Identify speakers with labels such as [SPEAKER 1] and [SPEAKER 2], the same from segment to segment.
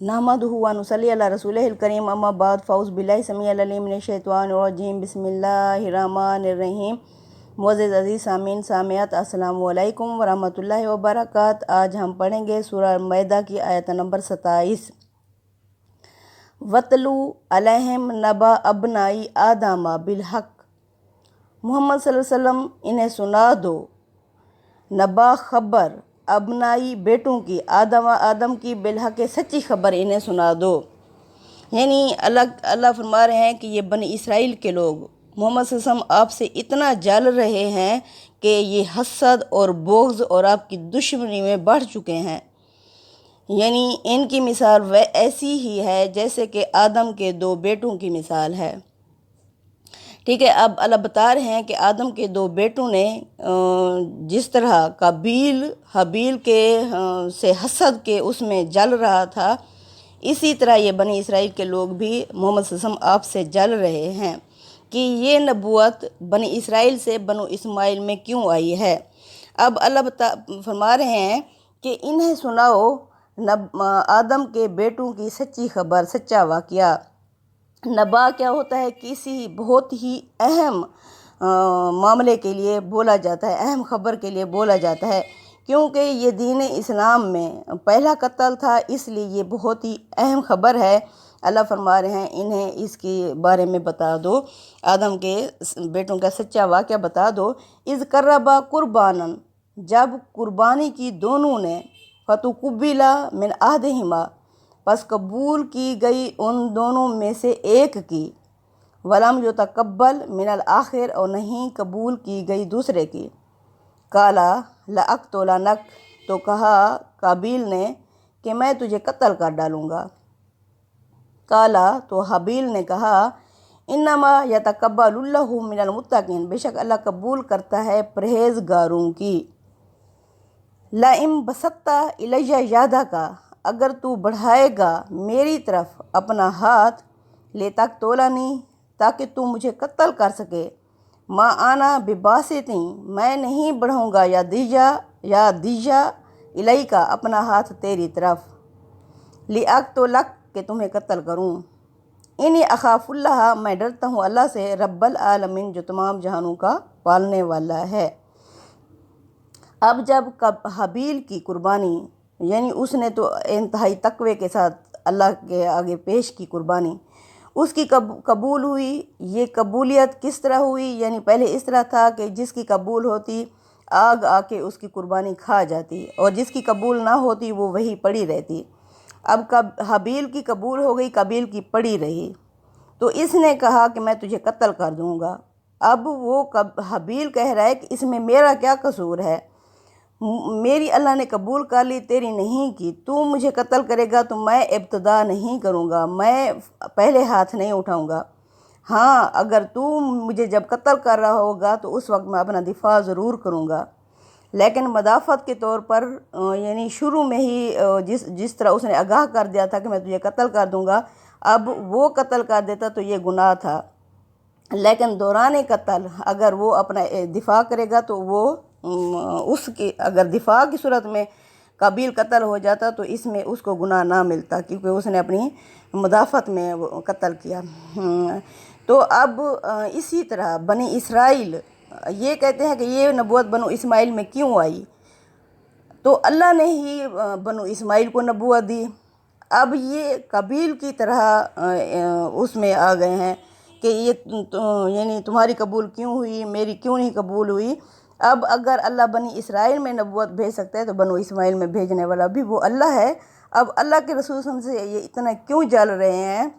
[SPEAKER 1] नहमदुहु व नुसल्ली अला रसूलिहिल करीम अम्मा बाद फ़ौज़ बिल्लाहि समीअल अलीम मिनश शैतानिर रजीम बिस्मिल्लाहिर रहमानिर रहीम। मुअज़्ज़िज़ अज़ीज़ सामीन सामियात अस्सलामु अलैकुम व रहमतुल्लाहि व बरकात। आज हम पढ़ेंगे सूरह मैदा की आयत नंबर 27। वतलु अलैहिम नबा अबनाई आदमा बिलहक। मोहम्मद सल्लल्लाहु अलैहि वसल्लम इन्हें सुना दो नबा खबर अबनाई बेटों की आदम की बिलहक सच्ची खबर इन्हें सुना दो। यानी अल्लाह फरमा रहे हैं कि ये बनी इसराइल के लोग मोहम्मद सल्लल्लाहु अलैहि वसल्लम आपसे इतना जल रहे हैं कि ये हसद और बोग़्ज़ और आपकी दुश्मनी में बढ़ चुके हैं। यानी इनकी मिसाल वह ऐसी ही है जैसे कि आदम के दो बेटों की मिसाल है। ठीक है, अब अल्लाह बता रहे हैं कि आदम के दो बेटों ने जिस तरह काबील हबील के से हसद के उसमें जल रहा था, इसी तरह ये बनी इसराइल के लोग भी मोहम्मद सल्लल्लाहु अलैहि वसल्लम आपसे जल रहे हैं कि ये नबूवत बनी इसराइल से बनो इस्माइल में क्यों आई है। अब अल्लाह फरमा रहे हैं कि इन्हें सुनाओ आदम के बेटों की सच्ची खबर, सच्चा वाक़या। नबा क्या होता है? किसी बहुत ही अहम मामले के लिए बोला जाता है, अहम ख़बर के लिए बोला जाता है, क्योंकि ये दीन इस्लाम में पहला कत्ल था, इसलिए ये बहुत ही अहम ख़बर है। अल्लाह फरमा रहे हैं इन्हें इसके बारे में बता दो, आदम के बेटों का सच्चा वाक़या बता दो। इज़ कर्रबा कुर्बानन, जब कुर्बानी की दोनों ने, फतुकुब्बिला मिन अहदिहिमा, बस कबूल की गई उन दोनों में से एक की, वलम युतकब्बल मिनल आखिर, और नहीं कबूल की गई दूसरे की। काला लअक़्तुलन्नक, तो कहा काबील ने कि मैं तुझे कत्ल कर डालूँगा। काला, तो हबील ने कहा इन्नमा यतकब्बलुल्लाहु मिनल मुत्तक़ीन, बेशक अल्लाह कबूल करता है परहेज़गारों की। लइम बसत्ता इलैया यादका, अगर तू बढ़ाएगा मेरी तरफ अपना हाथ, ले तक तोलानी, ताकि तू मुझे कत्ल कर सके। माँ आना बिबासिती, मैं नहीं बढ़ाऊँगा या दीजा इलई का, अपना हाथ तेरी तरफ, लिअक तो लक, के तुम्हें कत्ल करूँ। इन्हीं अखाफुल्लाह, मैं डरता हूँ अल्लाह से, रब्बल आलमीन, जो तमाम जहानों का पालने वाला है। अब जब हबील की कुर्बानी, यानी उसने तो इंतहाई तकवे के साथ अल्लाह के आगे पेश की कुर्बानी, उसकी कबूल हुई। ये कबूलियत किस तरह हुई? यानी पहले इस तरह था कि जिसकी कबूल होती आग आके उसकी कुर्बानी खा जाती, और जिसकी कबूल ना होती वो वही पड़ी रहती। अब हबील की कबूल हो गई, कबील की पड़ी रही, तो इसने कहा कि मैं तुझे कत्ल कर दूँगा। अब वो हबील कह रहा है कि इसमें मेरा क्या कसूर है, मेरी अल्लाह ने कबूल कर ली, तेरी नहीं की, तू मुझे कत्ल करेगा तो मैं इब्तदा नहीं करूँगा, मैं पहले हाथ नहीं उठाऊँगा। हाँ, अगर तू मुझे जब कत्ल कर रहा होगा तो उस वक्त मैं अपना दिफा ज़रूर करूँगा, लेकिन मदाफ़त के तौर पर यानी शुरू में ही जिस तरह उसने आगाह कर दिया था कि मैं तुझे कत्ल कर दूँगा, अब वो कत्ल कर देता तो ये गुनाह था। लेकिन दौरान कत्ल अगर वो अपना दिफा करेगा तो वो उसकी, अगर दिफा की सूरत में काबिल कत्ल हो जाता तो इसमें उसको गुनाह ना मिलता, क्योंकि उसने अपनी मुदाफ़त में वो कत्ल किया। तो अब इसी तरह बनी इसराइल ये कहते हैं कि ये नबूवत बनो इस्माइल में क्यों आई, तो अल्लाह ने ही बनो इस्माइल को नबूवत दी। अब ये कबील की तरह उसमें आ गए हैं कि ये यानी तुम्हारी कबूल क्यों हुई, मेरी क्यों नहीं कबूल हुई। अब अगर अल्लाह बनी इसराइल में नबूवत भेज सकता है तो बनो इस्माइल में भेजने वाला भी वो अल्लाह है। अब अल्लाह के रसूल से ये इतना क्यों जल रहे हैं,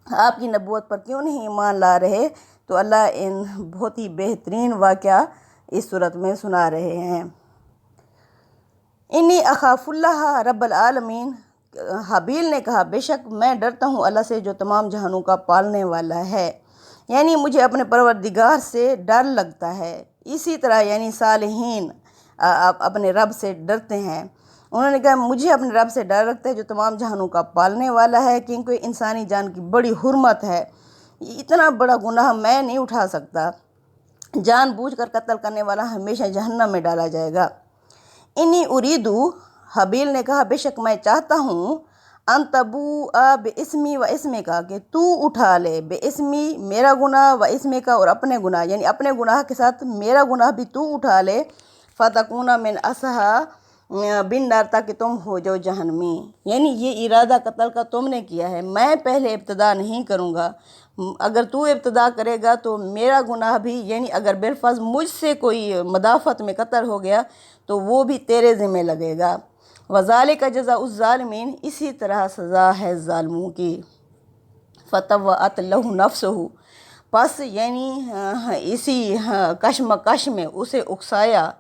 [SPEAKER 1] आपकी नबूवत पर क्यों नहीं ईमान ला रहे, तो अल्लाह इन बहुत ही बेहतरीन वाक़या इस सूरत में सुना रहे हैं। इन्नी अखाफुल्लाह रब्बल आलमीन, हबील ने कहा बेशक मैं डरता हूँ अल्लाह से जो तमाम जहानों का पालने वाला है, यानी मुझे अपने परवरदिगार से डर लगता है। इसी तरह यानी सालिहीन अपने रब से डरते हैं। उन्होंने कहा मुझे अपने रब से डर लगता है जो तमाम जहानों का पालने वाला है, क्योंकि इंसानी जान की बड़ी हुर्मत है, इतना बड़ा गुनाह मैं नहीं उठा सकता। जानबूझकर कत्ल करने वाला हमेशा जहन्नम में डाला जाएगा। इन्नी उरीदू, हबील ने कहा बेशक मैं चाहता हूँ अन तबूअ बिस्मी व इस्मी का, कि तू उठा ले बेइस्मी मेरा गुनाह व इस्मी का और अपने गुनाह, यानी अपने गुनाह के साथ मेरा गुनाह भी तू उठा ले। फ़तकूना मिन असहा बिन नार, ताकि तुम हो जाओ जहन्नमी। यानी ये इरादा कत्ल का तुमने किया है, मैं पहले इब्तदा नहीं करूँगा। अगर तू इब्तदा करेगा तो मेरा गुनाह भी, यानी अगर बिलफर्ज मुझसे कोई मदाफ़त में कत्ल हो गया तो वो भी तेरे ज़िम्मे लगेगा। वज़ालिका जज़ाउज़ ज़ालिमीन, इसी तरह सज़ा है ज़ालिमों की। फ़तव्वअत लहु नफ्सहु, बस यानी इसी कशमकश में उसे उकसाया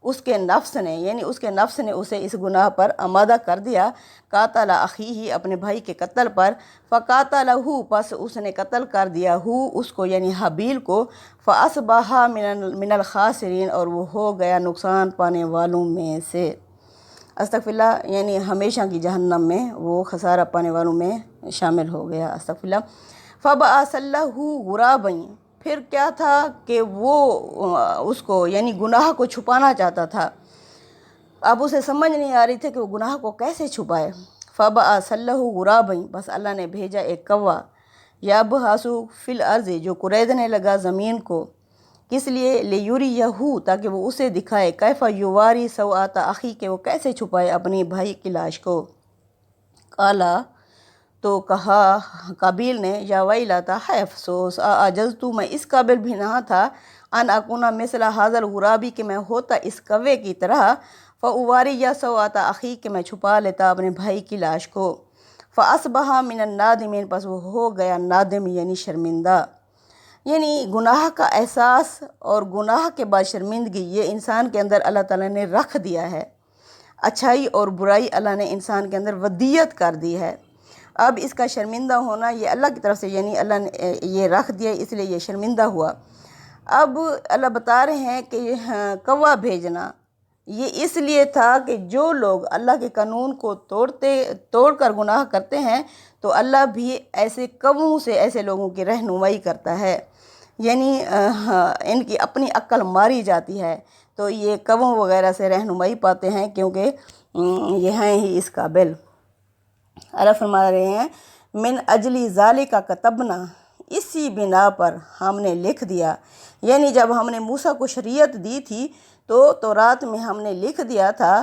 [SPEAKER 1] उसके नफ्स ने, यानी उसके नफ्स ने उसे इस गुनाह पर आमादा कर दिया। कातला अखीही, अपने भाई के कत्ल पर। फ़कातलहु, बस उसने कत्ल कर दिया हु उसको, यानी हाबील को। फ़अस्बहा मिनल खासिरीन, और वो हो गया नुकसान पाने वालों में से। अस्तगफिरुल्लाह, यानी हमेशा की जहन्नम में वो खसारा पाने वालों में शामिल हो गया। अस्तगफिरुल्लाह। फ़बअसल्लहु गुराबन, फिर क्या था कि वो उसको, यानी गुनाह को छुपाना चाहता था। अब उसे समझ नहीं आ रही थी कि वो गुनाह को कैसे छुपाए। फ़बअसल्लहु गुराबन, बस अल्लाह ने भेजा एक कौवा। यबहसु फिल अर्ज़, जो कुरेदने लगा ज़मीन को। किस लिए? लियुरियहु, ताकि वो उसे दिखाए। कैफ़ा युवारी सौआता अखी, के वो कैसे छुपाए अपनी भाई की लाश को। काला, तो कहा काबिल ने, या वैलता, है अफसोस, अजज़तु, मैं इस काबिल भी ना था, अन अकुना मिसला हाज़ल गुराबी, कि मैं होता इस कव्वे की तरह। फ़उवारी या सौआता अखी, कि मैं छुपा लेता अपने भाई की लाश को। फ़अस्बहा मिनन नादिमीन, बस वो हो गया नादिम, यानी शर्मिंदा। यानी गुनाह का एहसास और गुनाह के बाद शर्मिंदगी, ये इंसान के अंदर अल्लाह ताला ने रख दिया है। अच्छाई और बुराई अल्लाह ने इंसान के अंदर वदियत कर दी है। अब इसका शर्मिंदा होना ये अल्लाह की तरफ से, यानी अल्लाह ने ये रख दिया, इसलिए ये शर्मिंदा हुआ। अब अल्लाह बता रहे हैं कि कौवा भेजना ये इसलिए था कि जो लोग अल्लाह के कानून को तोड़कर गुनाह करते हैं, तो अल्लाह भी ऐसे कौवों से ऐसे लोगों की रहनुमाई करता है। यानी इनकी अपनी अक्ल मारी जाती है, तो ये कौवों वगैरह से रहनुमाई पाते हैं, क्योंकि ये हैं ही इस काबिल। अल्लाह फरमा रहे हैं, मिन अजली ज़ालिका कतबना, इसी बिना पर हमने लिख दिया। यानी जब हमने मूसा को शरीयत दी थी तो रात में हमने लिख दिया था,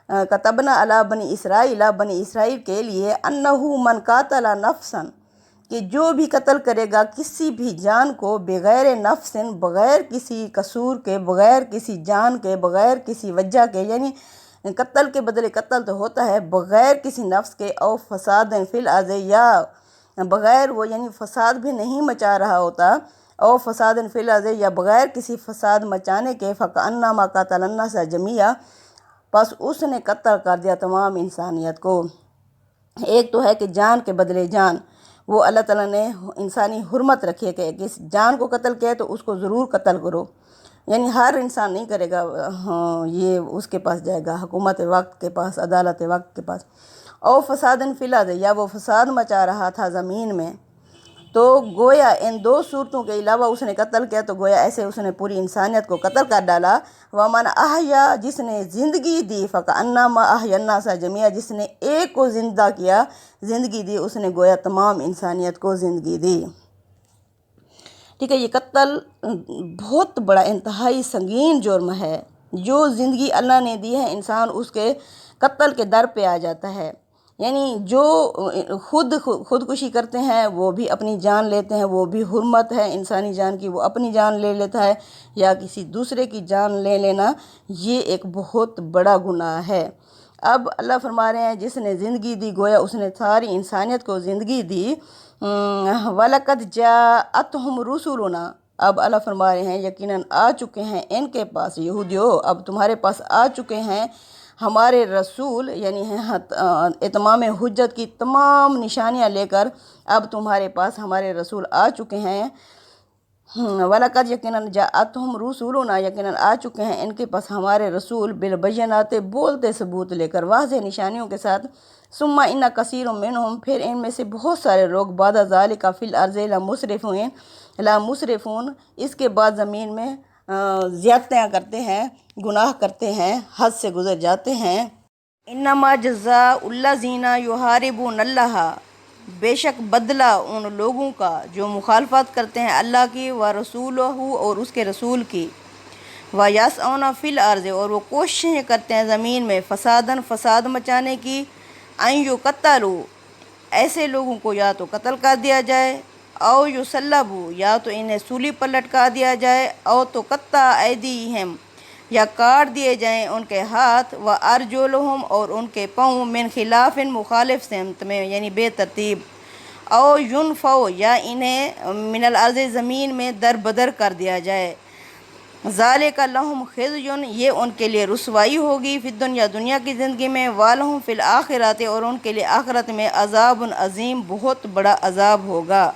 [SPEAKER 1] कतबना अला बनी इसराइल, बनी इसराइल के लिए, अन्नहु मन कातला नफ्सन, कि जो भी कत्ल करेगा किसी भी जान को, बग़ैर नफ्सिन, बग़ैर किसी कसूर के, बग़ैर किसी जान के, बग़ैर किसी वजह के, यानी कत्ल के बदले कत्ल तो होता है, बग़ैर किसी नफ्स के, और फसाद फिल अर्ज़, या बग़ैर वो, यानी फसाद भी नहीं मचा रहा होता, और फसाद फिल अर्ज़, या बग़ैर किसी फसाद मचाने के। फ़कअन्नमा क़तलन्नास जमीआ, बस उसने कत्ल कर दिया तमाम इंसानियत को। एक तो है कि जान के बदले जान, वो अल्लाह ताला ने इंसानी हुर्मत रखी है कि इस जान को कत्ल किया तो उसको ज़रूर कत्ल करो। यानी हर इंसान नहीं करेगा, हाँ, ये उसके पास जाएगा, हुकूमत वक्त के पास, अदालत वक्त के पास। और फसादन फिल अर्ज़, या वो फसाद मचा रहा था ज़मीन में, तो गोया इन दो सूरतों के अलावा उसने कत्ल किया, तो गोया ऐसे उसने पूरी इंसानियत को कत्ल कर डाला। वमन अहया, जिसने ज़िंदगी दी, फ़कअन्नमा अहयन्नास जमीआ, जिसने एक को ज़िंदा किया, ज़िंदगी दी, उसने गोया तमाम इंसानियत को ज़िंदगी दी। ठीक है, ये कत्ल बहुत बड़ा इंतहाई संगीन जुर्म है। जो ज़िंदगी अल्लाह ने दी है, इंसान उसके कत्ल के दर पे आ जाता है। यानी जो खुदकुशी करते हैं वो भी अपनी जान लेते हैं, वो भी हुर्मत है इंसानी जान की, वो अपनी जान ले लेता है, या किसी दूसरे की जान ले लेना, ये एक बहुत बड़ा गुनाह है। अब अल्लाह फरमा रहे हैं, जिसने ज़िंदगी दी, गोया उसने सारी इंसानियत को ज़िंदगी दी। वलक़द जाअतहुम रुसुलुना, अब अल्लाह फरमा रहे हैं, यकीनन आ चुके हैं इनके पास, यहूदियों, अब तुम्हारे पास आ चुके हैं हमारे रसूल, यानी इत्माम हुज्जत की तमाम निशानियाँ लेकर अब तुम्हारे पास हमारे रसूल आ चुके हैं। वलक़द, यकीनन, जाअतहुम रुसुलुना, यकीनन आ चुके हैं इनके पास हमारे रसूल, बिलबय्यनात, बोलते सबूत लेकर, वाज़ेह निशानियों के साथ। सुम्मा इन्ना कसीरुम मिनहुम, फिर इनमें से बहुत सारे लोग, बाद ज़ालिका फिल अर्ज़ ला मुसरिफ़ून, इसके बाद ज़मीन में ज़्यादतियाँ करते हैं, गुनाह करते हैं, हद से गुज़र जाते हैं। انما جزاء الذین یحاربون اللہ، بے شک بدلہ ان لوگوں کا جو مخالفت کرتے ہیں اللہ کی و رسولہ اور اس کے رسول کی، وَيَسْعَوْنَ فِي الْأَرْضِ اور وہ کوششیں کرتے ہیں زمین میں فساد مچانے کی، أَن يُقَتَّلُوا ایسے لوگوں کو یا تو قتل کر دیا جائے، او یُصَلَّبُوا یا تو انہیں سولی پر لٹکا دیا جائے، او تُقَطَّعَ أَیْدِیہم یا کاٹ دیے جائیں ان کے ہاتھ، وَأَرْجُلُہم اور ان کے پاؤں، مِن خلاف مخالف سمت میں یعنی بے ترتیب، او يُنْفَوْا یا انہیں من الارض زمین میں در بدر کر دیا جائے، ذالک لہم خزی یہ ان کے لیے رسوائی ہوگی فی الدنیا دنیا کی زندگی میں، والہم فی الآخرۃ اور ان کے لیے آخرت میں عذاب عظیم بہت بڑا عذاب ہوگا۔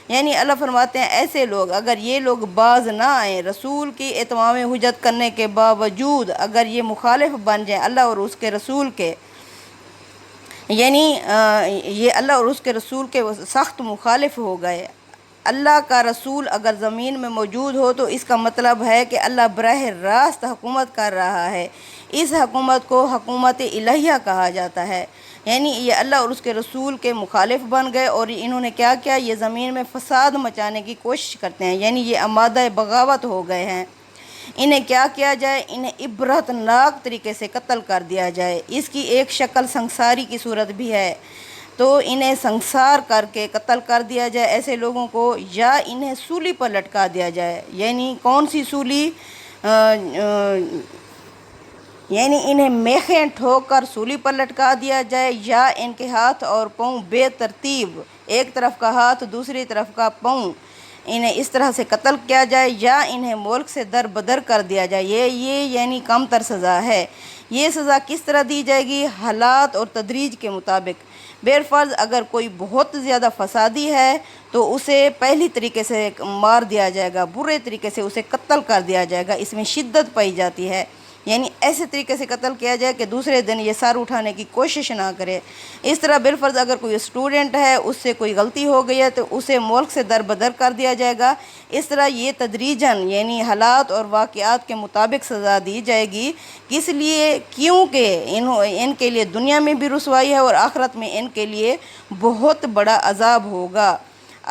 [SPEAKER 1] یعنی اللہ فرماتے ہیں ایسے لوگ اگر یہ لوگ باز نہ آئیں رسول کی اتمام حجت کرنے کے باوجود، اگر یہ مخالف بن جائیں اللہ اور اس کے رسول کے، یعنی یہ اللہ اور اس کے رسول کے سخت مخالف ہو گئے، اللہ کا رسول اگر زمین میں موجود ہو تو اس کا مطلب ہے کہ اللہ براہ راست حکومت کر رہا ہے، اس حکومت کو حکومت الہیہ کہا جاتا ہے۔ یعنی یہ اللہ اور اس کے رسول کے مخالف بن گئے اور انہوں نے کیا کیا، یہ زمین میں فساد مچانے کی کوشش کرتے ہیں، یعنی یہ آمادہ بغاوت ہو گئے ہیں۔ انہیں کیا کیا جائے، انہیں عبرت ناک طریقے سے قتل کر دیا جائے۔ اس کی ایک شکل سنساری کی صورت بھی ہے، تو انہیں سنسار کر کے قتل کر دیا جائے ایسے لوگوں کو، یا انہیں سولی پر لٹکا دیا جائے۔ یعنی کون سی سولی؟ یعنی انہیں میخیں ٹھوک کر سولی پر لٹکا دیا جائے، یا ان کے ہاتھ اور پاؤں بے ترتیب، ایک طرف کا ہاتھ دوسری طرف کا پاؤں، انہیں اس طرح سے قتل کیا جائے، یا انہیں ملک سے در بدر کر دیا جائے۔ یہ یعنی کم تر سزا ہے۔ یہ سزا کس طرح دی جائے گی؟ حالات اور تدریج کے مطابق۔ بالفرض اگر کوئی بہت زیادہ فسادی ہے تو اسے پہلی طریقے سے مار دیا جائے گا، برے طریقے سے اسے قتل کر دیا جائے گا، اس میں شدت پائی جاتی ہے، یعنی ایسے طریقے سے قتل کیا جائے کہ دوسرے دن یہ سر اٹھانے کی کوشش نہ کرے۔ اس طرح بالفرض اگر کوئی اسٹوڈنٹ ہے اس سے کوئی غلطی ہو گئی ہے تو اسے ملک سے در بدر کر دیا جائے گا۔ اس طرح یہ تدریجاً یعنی حالات اور واقعات کے مطابق سزا دی جائے گی۔ کس لیے؟ کیونکہ ان کے لیے دنیا میں بھی رسوائی ہے اور آخرت میں ان کے لیے بہت بڑا عذاب ہوگا۔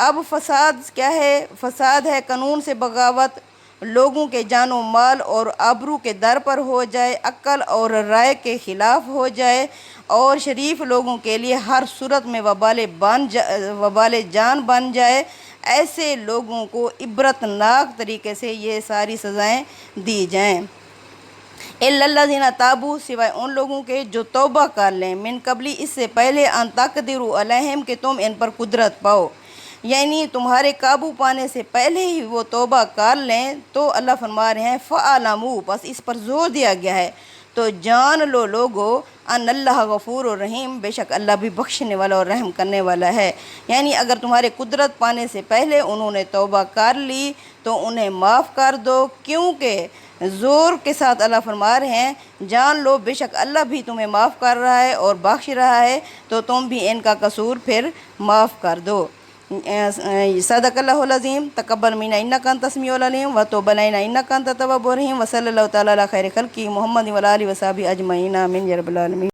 [SPEAKER 1] اب فساد کیا ہے؟ فساد ہے قانون سے بغاوت، لوگوں کے جان و مال اور آبرو کے در پر ہو جائے، عقل اور رائے کے خلاف ہو جائے، اور شریف لوگوں کے لیے ہر صورت میں وبال جان بن جائے۔ ایسے لوگوں کو عبرت ناک طریقے سے یہ ساری سزائیں دی جائیں۔ اِلَّا الَّذِينَ تَابُوا سوائے ان لوگوں کے جو توبہ کر لیں، من قبل اس سے پہلے، ان تقدروا علیہم کہ تم ان پر قدرت پاؤ، یعنی تمہارے قابو پانے سے پہلے ہی وہ توبہ کر لیں، تو اللہ فرما رہے ہیں فَاعْلَمُوا بس اس پر زور دیا گیا ہے تو جان لو لوگو ان اللہ غفور الرحیم بے شک اللہ بھی بخشنے والا اور رحم کرنے والا ہے۔ یعنی اگر تمہارے قدرت پانے سے پہلے انہوں نے توبہ کر لی تو انہیں معاف کر دو، کیونکہ زور کے ساتھ اللہ فرما رہے ہیں جان لو بے شک اللہ بھی تمہیں معاف کر رہا ہے اور بخش رہا ہے، تو تم بھی ان کا قصور پھر معاف کر دو۔ صدق اللہ العظیم۔ تقبل منا انک انت السمیع العلیم وتب علینا انک انت التواب الرحیم، وصلی اللہ تعالی علی خیر خلقہ محمد وعلی آلہ وصحبہ اجمعین، آمین یا رب العالمین۔